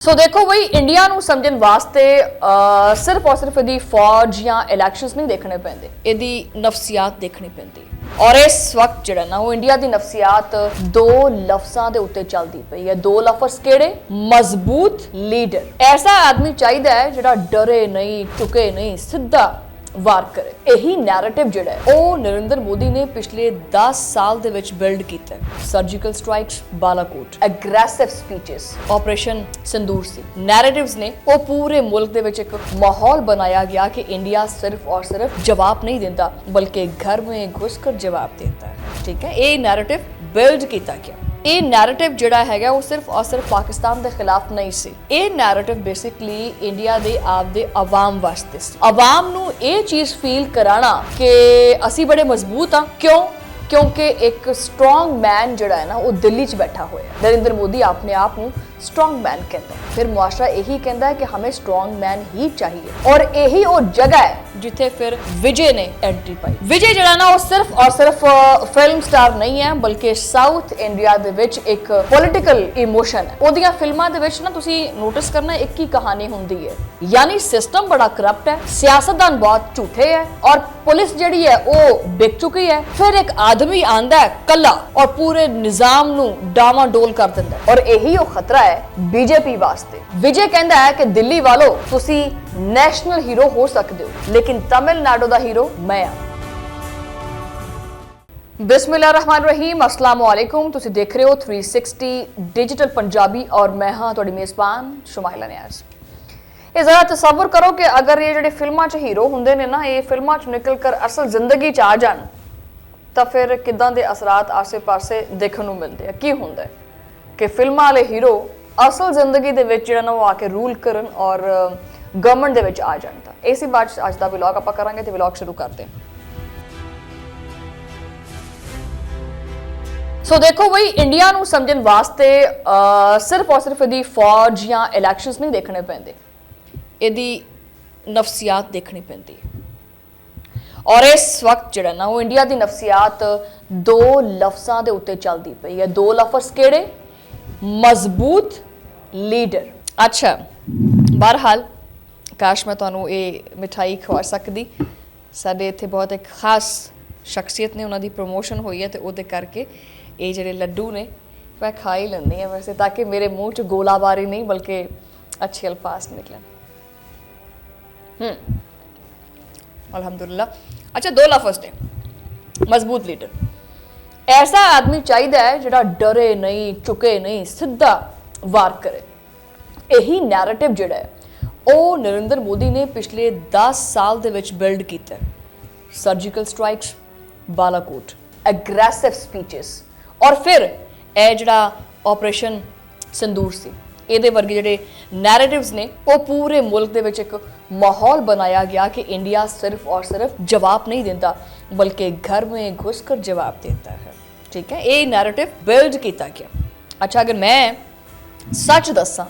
सो देखो बई इंडिया नूं समझण वास्ते सिर्फ और सिर्फ इहदी फौज या इलैक्शनस नहीं देखने पैंदे, इहदी नफसियात देखनी पैंदी। और इस वक्त जिहड़ा ना वो इंडिया दी नफसियात दो लफ्जां दे उत्ते चलदी पई है। दो लफ्ज किहड़े? मजबूत लीडर। ऐसा आदमी चाहिदा है जिहड़ा डरे नहीं, झुके नहीं, सीधा वार करे। यही नैरेटिव जिहड़ा है ਉਹ नरेंद्र मोदी ने पिछले 10 साल ਦੇ ਵਿੱਚ ਬਿਲਡ ਕੀਤਾ ਹੈ। Surgical strikes, Balakot, aggressive speeches, operation Sindoor सी नैरेटिव्स ने वो पूरे मुल्क ਦੇ ਵਿੱਚ एक माहौल बनाया गया कि इंडिया सिर्फ और सिर्फ जवाब नहीं देता बल्कि घर में घुसकर जवाब देता है। ठीक है, ये नैरेटिव बिल्ड किया गया। ਇਹ ਨੈਰੇਟਿਵ ਜਿਹੜਾ ਹੈਗਾ ਉਹ ਸਿਰਫ ਔਰ ਸਿਰਫ ਪਾਕਿਸਤਾਨ ਦੇ ਖਿਲਾਫ ਨਹੀਂ ਸੀ। ਇਹ ਨੈਰੇਟਿਵ ਬੇਸਿਕਲੀ ਇੰਡੀਆ ਦੇ ਆਪਦੇ ਆਵਾਮ ਵਾਸਤੇ ਸੀ। ਆਵਾਮ ਨੂੰ ਇਹ ਚੀਜ਼ ਫੀਲ ਕਰਾਣਾ ਕਿ ਅਸੀਂ ਬੜੇ ਮਜ਼ਬੂਤ ਆ। ਕਿਉਂ? क्योंकि एक स्ट्रॉन्ग मैन जिहड़ा है ना वो दिल्ली च बैठा हुआ है। नरेंद्र मोदी अपने आप को स्ट्रॉन्ग मैन कहता है, फिर मुआशरा यही कहता है कि हमें स्ट्रॉन्ग मैन ही चाहिए। और यही वो जगह है जिथे फिर विजय ने एंट्री पाई। विजय जिहड़ा ना वो सिर्फ और सिर्फ फिल्म स्टार नहीं है बल्कि साउथ इंडिया दे विच एक पॉलिटिकल इमोशन है। ओदियां फिल्मां दे विच ना तुसी नोटिस करना एक ही कहानी हुंदी है, यानी सिस्टम बड़ा करप्ट है, सियासतदान बहुत झूठे है और पुलिस जिहड़ी है वो बिक चुकी है। फिर एक आदमी आंदा है कला और पूरे निजाम नू डावाडोल कर दिंदा है। और यही वो खतरा है बीजेपी वास्ते। विजय कहता है कि दिल्ली वालों तुसी नेशनल हीरो हो सकते हो लेकिन तमिलनाडु दा हीरो मैं हां। बिस्मिल्लाहिर्रहमानिर्रहीम, अस्सलाम वालेकुम। तुसी देख रहे हो 360 डिजिटल पंजाबी और मैं हां तुहाडी मेज़बान शुमाइला नियाज़। ये जरा तसव्वुर करो कि अगर ये जिहड़े फिल्मां च हीरो हुंदे ने ना ये फिल्मां च निकल कर असल जिंदगी च आ जान ਤਾਂ ਫਿਰ ਕਿਦਾਂ ਦੇ ਅਸਰਾਤ ਆਸੇ-ਪਾਸੇ ਦੇਖਣ ਨੂੰ ਮਿਲਦੇ ਆ। ਕੀ ਹੁੰਦਾ ਹੈ ਕਿ ਫਿਲਮਾਂ ਵਾਲੇ ਹੀਰੋ ਅਸਲ ਜ਼ਿੰਦਗੀ ਦੇ ਵਿੱਚ ਜਿਹੜਾ ਨਾ ਉਹ ਆ ਕੇ ਰੂਲ ਕਰਨ ਔਰ ਗਵਰਨਮੈਂਟ ਦੇ ਵਿੱਚ ਆ ਜਾਣ। ਤਾਂ ਇਸੇ ਬਾਤ ਅੱਜ ਦਾ ਵਲੌਗ ਆਪਾਂ ਕਰਾਂਗੇ ਤੇ ਵਲੌਗ ਸ਼ੁਰੂ ਕਰਦੇ ਹਾਂ। ਸੋ ਦੇਖੋ ਬਈ ਇੰਡੀਆ ਨੂੰ ਸਮਝਣ ਵਾਸਤੇ ਸਿਰਫ ਔਰ ਸਿਰਫ ਇਹਦੀ ਫੌਜ ਜਾਂ ਇਲੈਕਸ਼ਨਸ ਨਹੀਂ ਦੇਖਣੇ ਪੈਂਦੇ, ਇਹਦੀ ਨਫਸੀਆਤ ਦੇਖਣੀ ਪੈਂਦੀ ਹੈ। और इस वक्त जिहड़ा ना वो इंडिया की नफसियात दो लफ्जां दे उत्ते चलदी पई है। दो लफ्ज किहड़े? मजबूत लीडर। अच्छा, बहरहाल काश मैं तुहानूं ये मिठाई खवा सकदी। साडे इत्थे बहुत एक खास शख्सियत ने, उन्हां दी प्रमोशन हुई है तो उहदे करके ये जिहड़े लड्डू ने मैं खा ही लैंदी हां वैसे, ताकि मेरे मूँह च गोलाबारी नहीं बल्कि अच्छे अल्फाज निकलन। अल्हम्दुलिल्लाह। अच्छा, दो लफ्ज ने, मजबूत लीडर। ऐसा आदमी चाहिए है जिहड़ा डरे नहीं, झुके नहीं, सीधा वार करे। यही नैरेटिव जिहड़ा है वो नरेंद्र मोदी ने पिछले 10 साल दे विच बिल्ड कीता है। Surgical strikes, Balakot, aggressive speeches और फिर यह जिहड़ा ऑपरेशन सिंदूर सी ਇਹਦੇ ਵਰਗੇ ਜਿਹੜੇ ਨੈਰੇਟਿਵਸ ਨੇ ਉਹ ਪੂਰੇ ਮੁਲਕ ਦੇ ਵਿੱਚ ਇੱਕ ਮਾਹੌਲ बनाया गया कि इंडिया सिर्फ और सिर्फ जवाब नहीं देता बल्कि घर में घुसकर जवाब देता है। ठीक है, ये नैरेटिव बिल्ड किया गया। अच्छा, अगर मैं सच दसा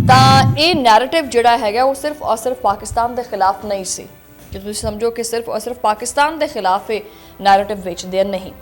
तो ये नैरेटिव जिहड़ा हैगा वो सिर्फ और सिर्फ पाकिस्तान के खिलाफ नहीं सी। जे तुसीं समझो कि सिर्फ और सिर्फ पाकिस्तान के खिलाफ ये नैरेटिव बेचदे नहीं।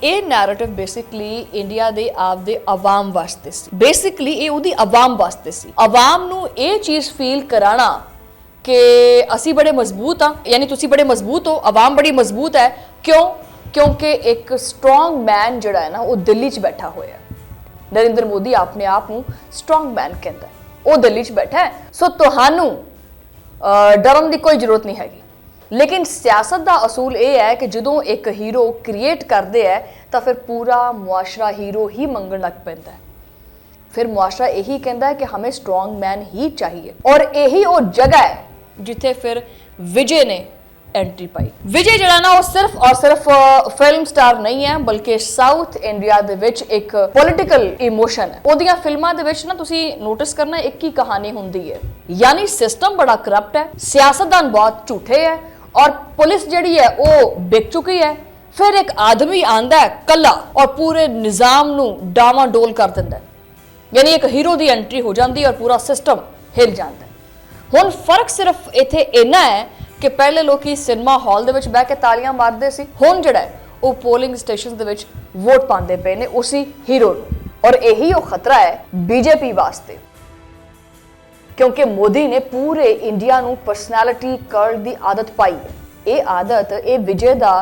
ਇਹ ਨੈਰੇਟਿਵ ਬੇਸਿਕਲੀ ਇੰਡੀਆ ਦੇ ਆਪਦੇ ਆਵਾਮ ਵਾਸਤੇ ਸੀ। ਬੇਸਿਕਲੀ ਇਹ ਉਹਦੀ ਆਵਾਮ ਵਾਸਤੇ ਸੀ। ਆਵਾਮ ਨੂੰ ਇਹ ਚੀਜ਼ ਫੀਲ ਕਰਾਣਾ ਕਿ ਅਸੀਂ ਬੜੇ ਮਜ਼ਬੂਤ ਆ, ਯਾਨੀ ਤੁਸੀਂ ਬੜੇ ਮਜ਼ਬੂਤ ਹੋ, ਆਵਾਮ ਬੜੀ ਮਜ਼ਬੂਤ ਹੈ। ਕਿਉਂ? ਕਿਉਂਕਿ ਇੱਕ ਸਟਰੋਂਗ ਮੈਨ ਜਿਹੜਾ ਹੈ ਨਾ ਉਹ ਦਿੱਲੀ 'ਚ ਬੈਠਾ ਹੋਇਆ ਹੈ। ਨਰਿੰਦਰ ਮੋਦੀ ਆਪਣੇ ਆਪ ਨੂੰ ਸਟਰੋਂਗ ਮੈਨ ਕਹਿੰਦਾ, ਉਹ ਦਿੱਲੀ 'ਚ ਬੈਠਾ ਹੈ। ਸੋ ਤੁਹਾਨੂੰ ਡਰਨ ਦੀ ਕੋਈ ਜ਼ਰੂਰਤ ਨਹੀਂ ਹੈਗੀ। लेकिन सियासत का असूल ये है कि जो एक हीरो क्रिएट करते हैं तो फिर पूरा मुआशरा हीरो ही मंगन लग पैंदा है। फिर मुआशरा यही कहता है कि हमें स्ट्रॉन्ग मैन ही चाहिए। और यही वो जगह है जिथे फिर विजय ने एंट्री पाई। विजय जिहड़ा ना वो सिर्फ और सिर्फ फिल्म स्टार नहीं है बल्कि साउथ इंडिया दे विच एक पॉलिटिकल इमोशन है। ओदियां फिल्मां दे विच ना तुसी नोटिस करना एक ही कहानी हुंदी है, यानी सिस्टम बड़ा करप्ट है, सियासतदान बहुत झूठे है और पुलिस जिहड़ी है वो बिक चुकी है। फिर एक आदमी आंदा है कला और पूरे निजाम नू डावाडोल कर दिंदा है, यानी एक हीरो दी एंट्री हो जाती है और पूरा सिस्टम हिल जाता है। हुण फर्क सिर्फ इत्थे इन्ना है कि पहले लोग सिनेमा हॉल दे विच बैठ के तालियां मारदे सी, हुण जिहड़ा है वो पोलिंग स्टेशन दे विच वोट पांदे पे ने उसी हीरो नू। और यही वो खतरा है बीजेपी वास्ते। क्योंकि मोदी ने पूरे इंडिया नूं पर्सनैलिटी कल्ट की आदत पाई है। ये आदत, ये विजय का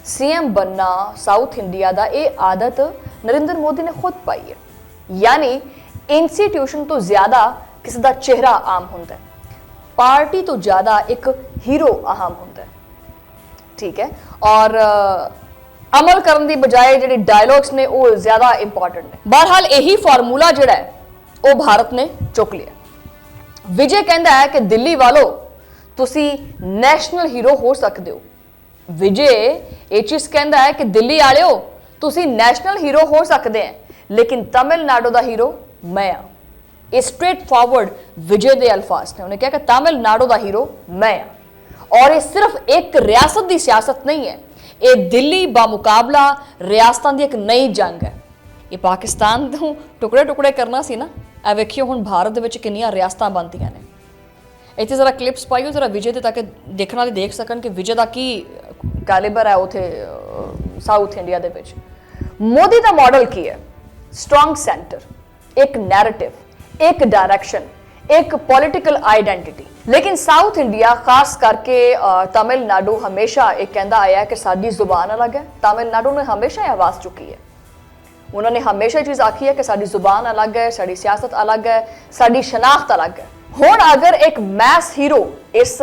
सीएम बनना साउथ इंडिया का, ये आदत नरेंद्र मोदी ने खुद पाई है। यानी इंस्टीट्यूशन तो ज्यादा किसी का चेहरा आम होंदा है, पार्टी तो ज्यादा एक हीरो अहम होंदा है। ठीक है, और अमल करने की बजाय जो डायलॉग्स ने वो ज्यादा इंपॉर्टेंट ने। बहरहाल यही फार्मूला जोड़ा है वो भारत ने चुक लिया। विजय कहता है कि दिल्ली वालों तुसी नैशनल हीरो हो सकते हो। विजय ये चीज कहता है कि दिल्ली वाले तुसी नैशनल हीरो हो सकते हैं, लेकिन तमिलनाडु का हीरो मैं हाँ। ये स्ट्रेट फॉरवर्ड विजय के अल्फाज ने। उन्हें कहा कि तमिलनाडु का हीरो मैं हाँ। और ये सिर्फ एक रियासत की सियासत नहीं है, ये दिल्ली बामुकाबला रियासतों की एक नई जंग है। ये पाकिस्तान को टुकड़े टुकड़े करना सी ना, ए वेखियो हुण भारत विच कितनियां रियासतां बनदियां ने। इत्थे जरा क्लिप्स पाइयो जरा विजय दे, ताकि देखने वाले देख सकन कि विजय का की कैलिबर है उथे साउथ इंडिया दे विच। मोदी का मॉडल की है? स्ट्रॉन्ग सेंटर, एक नैरेटिव, एक डायरेक्शन, एक पॉलिटिकल आइडेंटिटी। लेकिन साउथ इंडिया खास करके तमिलनाडु हमेशा एक कहता आया कि साडी जुबान अलग है। तमिलनाडु ने हमेशा ये आवाज़ चुकी है, उन्होंने हमेशा चीज़ आखी है कि साडी जुबान अलग है, साडी सियासत अलग है, साडी शनाख्त अलग है। हुण अगर एक मैस हीरो इस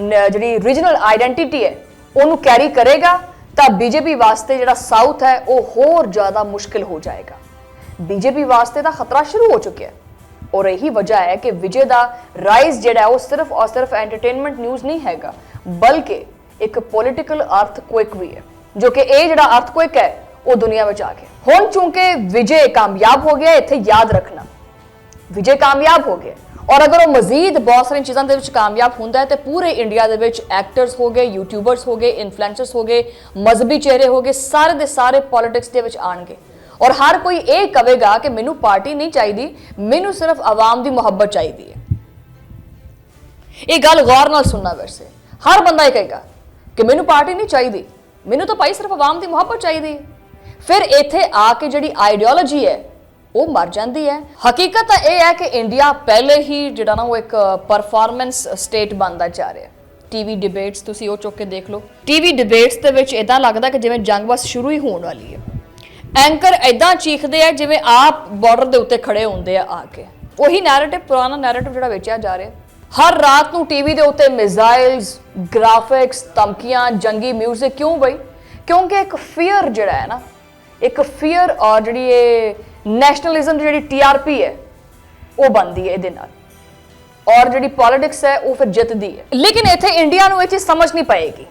जी रीजनल आइडेंटिटी है उन्होंने कैरी करेगा तो बीजेपी वास्ते जो साउथ है वो होर ज़्यादा मुश्किल हो जाएगा। बीजेपी वास्ते तो खतरा शुरू हो चुका है, और यही वजह है कि विजय का राइज जो है वो सिर्फ और सिर्फ एंटरटेनमेंट न्यूज़ नहीं हैगा, बल्कि एक पॉलिटिकल अर्थक्वेक भी है, जो कि ये जो अर्थक्वेक है वो दुनिया में आ गया। हुण चूंकि विजय कामयाब हो गया, इत्थे याद रखना विजय कामयाब हो गया, और अगर वो मजीद बहुत सारी चीज़ों के कामयाब होंदा है तो पूरे इंडिया के एक्टर्स हो गए, यूट्यूबर्स हो गए, इन्फ्लुएंसर्स हो गए, मजहबी चेहरे हो गए, सारे के सारे पॉलिटिक्स के आएंगे, और हर कोई ये कहेगा कि मैनू पार्टी नहीं चाहिए, मैनू सिर्फ आवाम की मुहब्बत चाहिए है। ये गल गौर नाल सुनना, वैसे हर बंदा ये कहेगा कि मैनू पार्टी नहीं चाहिए, मैनू तो भाई सिर्फ आवाम की मुहब्बत चाहिए। फिर इत्थे आके जिहड़ी आइडियोलॉजी है वो मर जाती है। हकीकत यह है कि इंडिया पहले ही जिहड़ा ना वो एक परफॉर्मेंस स्टेट बनता जा रहा है। टीवी डिबेट्स तुसीं वो चुक के देख लो, टीवी डिबेट्स दे विच इदां लगदा कि जिवें जंग बस शुरू ही होने वाली है। एंकर इदां चीखदे आ जिवें आप बॉर्डर के उत्ते खड़े होंदे आ आके। वही नैरेटिव, पुराना नैरेटिव जिहड़ा बेचिया जा रहा है। हर रात नूं टीवी के उत्ते मिसाइल्स, ग्राफिक्स, धमकियां, जंगी म्यूजिक। क्यों बई? क्योंकि एक फियर जिहड़ा है ना, एक फियर और जिहड़ी ये नैशनलिज्म जिहड़ी टीआरपी है वो बनती है इहदे नाल, और जिहड़ी पॉलिटिक्स है वो फिर जितदी है। लेकिन इत्थे इंडिया नूं ये चीज़ समझ नहीं पाएगी,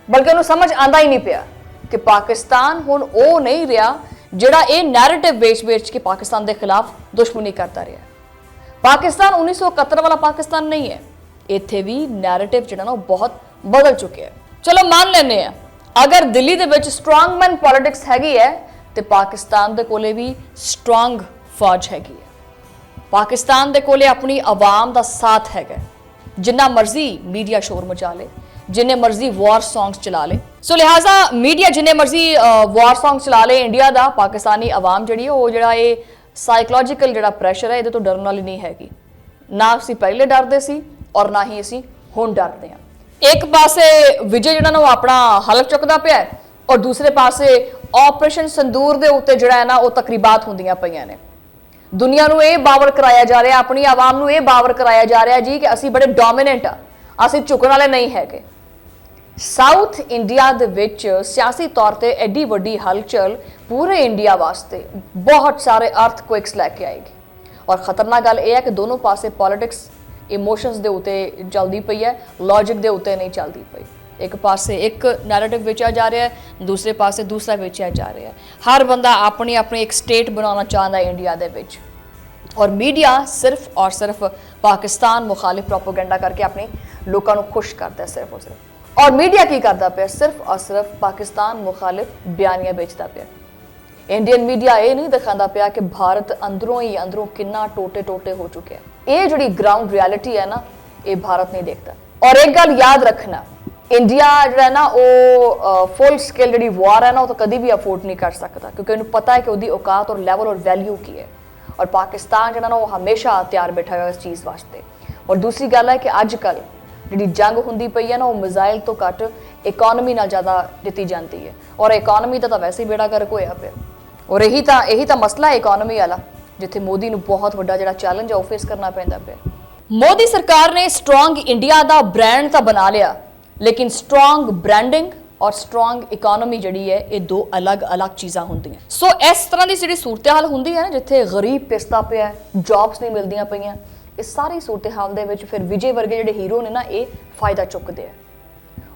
बल्कि उन्होंने समझ आंदा ही नहीं पिया कि पाकिस्तान हुण वो नहीं रहा जिहड़ा ये नैरेटिव बेच के पाकिस्तान के खिलाफ दुश्मनी करता रहा। पाकिस्तान 1971 वाला पाकिस्तान नहीं है, इत्थे भी नैरेटिव जिहड़ा ना बहुत बदल चुके हैं। चलो मान लेने हैं अगर दिल्ली दे विच स्ट्रॉन्गमैन पॉलिटिक्स हैगी है तो पाकिस्तान दे कोले भी स्ट्रॉन्ग फौज हैगी है। पाकिस्तान दे कोले अपनी आवाम का साथ हैगा, जिन्ना मर्जी मीडिया शोर मचा ले, जिन्ने मर्जी वॉर सॉन्ग्स चला ले। सो लिहाजा मीडिया जिन्ने मर्जी वॉर सॉन्ग्स चला ले, इंडिया का पाकिस्तानी आवाम जी वो जो ये साइकोलॉजिकल जो प्रेशर है ये तो डरन वाली नहीं हैगी। ना असीं पहले डरते सी और ना ही असीं हुण डरते हैं। एक पासे विजय जिहड़ा ना वो अपना हलफ चुकदा पिया है, और दूसरे पासे ऑपरेशन संदूर दे उत्ते जिहड़ा है ना वो तकरीबात होंदियां पईयां ने। दुनिया नूं ये बावर कराया जा रहा, अपनी आवाम नूं ये बावर कराया जा रहा जी कि असीं बड़े डोमिनेंट आ, असीं झुकण वाले नहीं हैगे। साउथ इंडिया दे विच सियासी तौर पर एडी वड्डी हलचल पूरे इंडिया वास्ते बहुत सारे अर्थक्वेक्स लैके आएगी, और खतरनाक गल यह है कि दोनों पासे पॉलिटिक्स इमोशनस दे उत्ते चलती पई है, लॉजिक दे उत्ते नहीं चलती पई। एक पासे एक नैरेटिव बेचा जा रहा है, दूसरे पासे दूसरा बेचा जा रहा है। हर बंदा अपनी अपनी एक स्टेट बनाना चाहता है इंडिया दे विच, और मीडिया सिर्फ और सिर्फ पाकिस्तान मुखालिफ प्रोपोगेंडा करके अपने लोगों को खुश करता है सिर्फ और सिर्फ। और मीडिया की करता पे? सिर्फ और सिर्फ पाकिस्तान मुखालिफ बयानियां बेचता पे। इंडियन मीडिया ये नहीं दिखाता पाया कि भारत अंदरों ही अंदरों कितना टोटे टोटे हो चुके हैं। ये जी ग्राउंड रियलिटी है ना, ये भारत नहीं देखता। और एक गल याद रखना, इंडिया जो है ना वो फुल स्केल जी वॉर है ना वो तो कभी भी अफोर्ड नहीं कर सकता, क्योंकि उन्हें पता है कि उसकी औकात और लैवल और वैल्यू की है। और पाकिस्तान जिहड़ा ना वो हमेशा तैयार बैठा हुआ इस चीज़ वास्ते। और दूसरी गल है कि अजकल जी जंग होंदी पई है ना वो मिसाइल तो घट इकोनॉमी नाल ज़्यादा जिती जाती है, और इकोनॉमी का तो वैसे ही बेड़ा गर्क होया पिया। और यही तो मसला है इकोनॉमी वाला, जिथे मोदी नूं बहुत वड्डा जिहड़ा चैलेंज है वो फेस करना पैंदा पिया। मोदी सरकार ने स्ट्रॉन्ग इंडिया का ब्रांड तो बना लिया, लेकिन स्ट्रॉन्ग ब्रांडिंग और स्ट्रॉन्ग इकोनॉमी जिहड़ी है ये दो अलग अलग चीज़ां होंदियां। सो इस तरह की जिहड़ी सूरत हाल होंदी है ना, जिथे गरीब पिसदा पिया, जॉब्स नहीं मिलदियां पईयां, इस सारी सूरत हाल दे विच फिर विजय वर्गे जिहड़े हीरो ने ना ये फायदा चुकते हैं।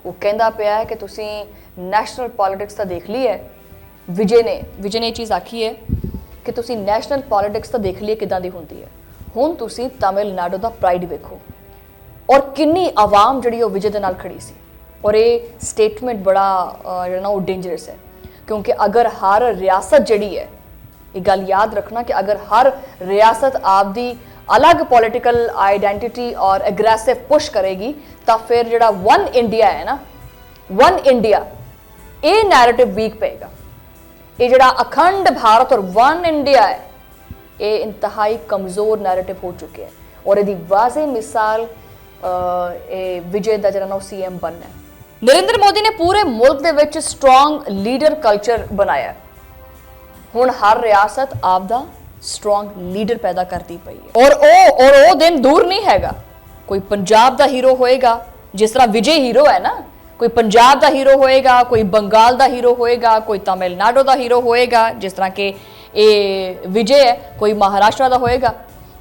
वो कहता पिया है कि तुसीं नैशनल पॉलिटिक्स तो देख ली है, विजय ने ये चीज़ आखी है कि तुसीं नैशनल पॉलिटिक्स तो देख ली किदां दी हुंदी है, हुण तुसीं तमिलनाडु का प्राइड वेखो और किन्नी आवाम जिहड़ी वो विजय दे नाल खड़ी सी। और ये स्टेटमेंट बड़ा जिहड़ा ना वो डेंजरस है, क्योंकि अगर हर रियासत जिहड़ी है, ये गल याद रखना कि अगर हर रियासत आपदी अलग पॉलिटिकल आइडेंटिटी और एग्रेसिव पुश करेगी तो फिर जिहड़ा वन इंडिया है ना, वन इंडिया ये नैरेटिव वीक पेगा। ये जिहड़ा अखंड भारत और वन इंडिया है ये इंतहाई कमज़ोर नैरेटिव हो चुके हैं। और यदि वाज़े मिसाल विजय का जिहड़ा ना CM बनना है। नरेंद्र मोदी ने पूरे मुल्क दे विच स्ट्रॉन्ग लीडर कल्चर बनाया, हुण हर रियासत आपदा स्ट्रॉन्ग लीडर पैदा करती पई है। और वो दिन दूर नहीं हैगा, कोई पंजाब का हीरो होएगा जिस तरह विजय हीरो है ना, कोई पंजाब का हीरो होएगा, कोई बंगाल का हीरो होएगा, कोई तमिलनाडु का हीरो होएगा जिस तरह के ये विजय है, कोई महाराष्ट्र का होएगा।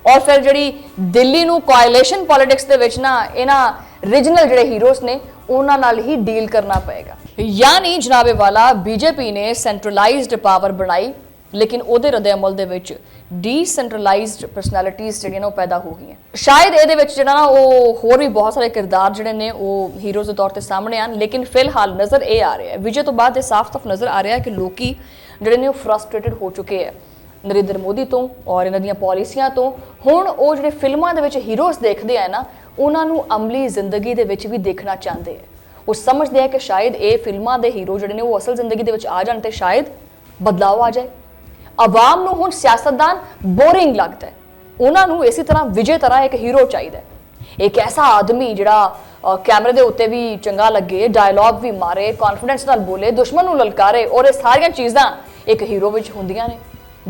और फिर जिहड़ी दिल्ली नूं कोआलिशन पॉलिटिक्स दे विच ना इन्हां रीजनल जिहड़े हीरोज़ ने उन्हां नाल ही डील करना पएगा। यानी जनाबे वाला बीजेपी ने सेंट्रलाइज्ड पावर बनाई, लेकिन उहदे रद्दे अमल दे विच डिसेंट्रलाइज्ड पर्सनैलिटीज़ जिहड़ियां ना पैदा हो गई। शायद इहदे विच जिहड़ा ना वो होर भी बहुत सारे किरदार जिहड़े ने वो हीरोज़ के तौर पर सामने आन, लेकिन फिलहाल नज़र ये आ रहा है, विजय तो बाद साफ नज़र आ रहा है कि लोग जिहड़े ने फ्रस्ट्रेटेड हो चुके हैं नरेंद्र मोदी तो और इन्हां दीयां पॉलिसियां तो। हुण वो जिहड़े फिल्मां दे विच हीरोज़ देखते हैं ना, उन्हां नूं अमली जिंदगी दे विच भी देखना चाहते हैं। वो समझते हैं कि शायद ये फिल्मां दे हीरो जिहड़े ने वो असल जिंदगी दे विच आ जाण ते शायद बदलाव आ जाए। आवाम नूं हुण सियासतदान बोरिंग लगता है, उन्हां नूं इसी तरह विजय तरह एक हीरो चाहिए, एक ऐसा आदमी जिहड़ा कैमरे दे उत्ते भी चंगा लगे, डायलॉग भी मारे, कॉन्फिडेंस नाल बोले, दुश्मन नूं ललकारे। और ये सारियां चीज़ां एक हीरो विच हुंदियां ने,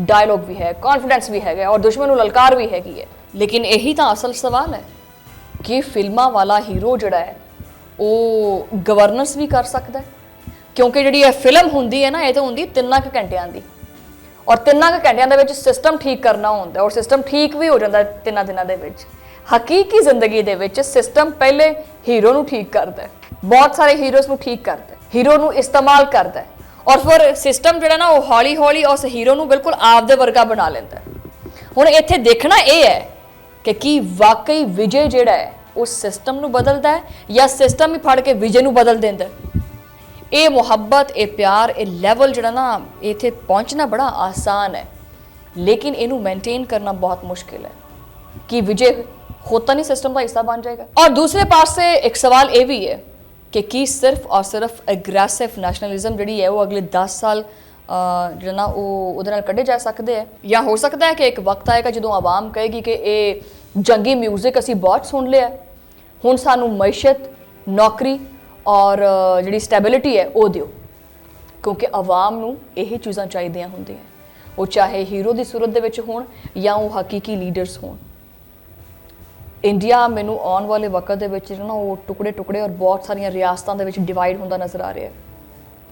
डायलॉग भी है, कॉन्फिडेंस भी है और दुश्मन नूं ललकार भी हैगी है। लेकिन यही तो असल सवाल है कि फिल्मां वाला हीरो जिहड़ा है वो गवर्नेंस भी कर सकता है, क्योंकि जिहड़ी फिल्म हुंदी है ना ये तो हुंदी 3 घंटियां दी, और 3 घंटियां दे विच सिस्टम ठीक करना होंदा और सिस्टम ठीक भी हो जाता है 3 दिनां दे विच। हकीकी जिंदगी दे विच सिस्टम पहले हीरो नूं ठीक करता है, बहुत सारे हीरोज़ नूं ठीक करता है, हीरो नूं इस्तेमाल करता है, और फिर सिस्टम जिहड़ा ना वो हौली हौली उस हीरो नूं बिल्कुल आपदे वर्गा बना लेंदा है। हुण इत्थे देखना ये है कि की वाकई विजय जिहड़ा है उस सिस्टम नूं बदलदा है या सिस्टम ही फड़ के विजय नूं बदल देंदा है। ये मुहब्बत, ये प्यार, ये लैवल जिहड़ा ना इत्थे पहुंचना बड़ा आसान है, लेकिन इनू मेनटेन करना बहुत मुश्किल है कि विजय होता नहीं सिस्टम का हिस्सा बन जाएगा। और दूसरे पास से एक सवाल ये भी है कि की सिर्फ और सिर्फ एग्रेसिव नैशनलिज्म जिहड़ी है वो अगले 10 साल जिहड़ा ना वो उहदे नाल कड्ढे जा सकते हैं, या हो सकता है कि एक वक्त आएगा जो आवाम कहेगी कि ये जंगी म्यूजिक असीं बहुत सुन लिया, हुण सानू मैशत, नौकरी और जिहड़ी स्टैबिलिटी है वो दिओ, क्योंकि आवाम नूं यही चीज़ां चाहीदियां हुंदियां, वो चाहे हीरो की सूरत दे विच होण या वो हकीकी लीडर्स होण। इंडिया मैनू आने वाले वक्त दे विच ना वो टुकड़े टुकड़े और बहुत सारिया रियासतों के डिवाइड होंदा नज़र आ रहा है।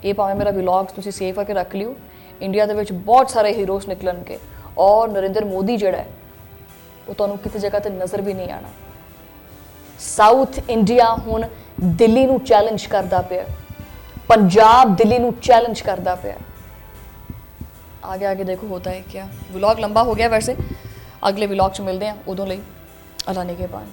ये भावें मेरा व्लॉग तुसीं सेव करके रख लियो, इंडिया दे विच बहुत सारे हीरोज़ निकलणगे और नरेंद्र मोदी जिहड़ा है वो तुहानूं किसी जगह ते नज़र भी नहीं आना। साउथ इंडिया हुण दिल्ली नूं चैलेंज करदा पिया, पंजाब दिल्ली नूं चैलेंज करदा पिया। आगे आगे देखो होता है क्या। व्लॉग लंबा हो गया वैसे, अगले व्लॉग च मिलते हैं, उदों लई अल्लाह निगहबान।